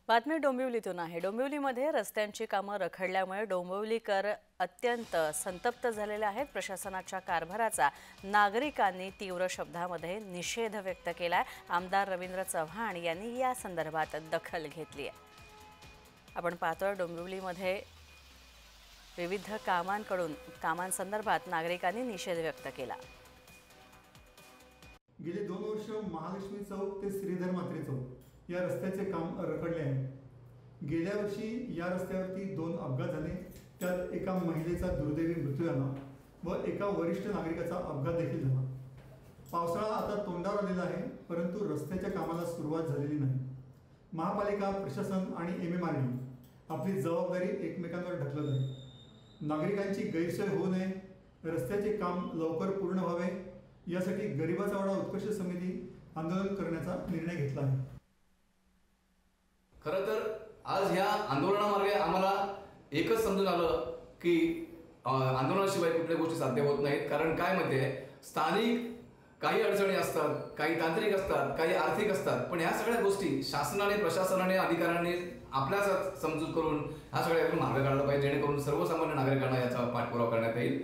बातमी डोंबिवलीतून आहे। डोंबिवलीमध्ये रस्त्यांची कामं रखडल्यामुळे डोंबिवलीकर अत्यंत संतप्त झालेले आहेत। प्रशासनाच्या कारभाराचा नागरिकांनी तीव्र शब्दांमध्ये निषेध व्यक्त केलाय। आमदार रवींद्र चव्हाण यांनी या संदर्भात दखल घेतली आहे। आपण पाहतोय डोंबिवलीमध्ये विविध कामांसंदर्भात नागरिकांनी निषेध व्यक्त केला। गेले 2 वर्ष महालक्ष्मी चौक ते श्रीधर म्हात्रे चौक या रस्त्याचे काम रखडले आहे। गेल्या वर्षी या रस्त्यावरती 2 अपघात झाले, त्यात एका महिलेचा दुर्दैवी मृत्यू झाला व एका वरिष्ठ नागरिकाचा अपघात देखील झाला। पावसाळा आता तोंडावर आलेला आहे, परंतु रस्त्याच्या कामाला सुरुवात झालेली नाही। महापालिका प्रशासन आणि MMRD आपली जबाबदारी एकमेकांवर ढकलत आहे। नागरिकांची गैरसोय होऊ नये, रस्त्याचे काम लवकर पूर्ण व्हावे यासाठी गरिबाचा वाडा उत्कर्ष समिती आंदोलन करण्याचा निर्णय घेतला आहे। खरं तर आज ह्या आंदोलनामार्गे आम्हाला एकच समजून आलं की आंदोलनाशिवाय कुठल्या गोष्टी साध्य होत नाहीत। कारण काय माहिती आहे, स्थानिक काही अडचणी असतात, काही तांत्रिक असतात, काही आर्थिक असतात, पण ह्या सगळ्या गोष्टी शासनाने, प्रशासनाने, अधिकाऱ्यांनी आपल्याच समजूत करून ह्या सगळ्या मार्ग काढला पाहिजे, जेणेकरून सर्वसामान्य नागरिकांना याचा पाठपुरावा करण्यात येईल।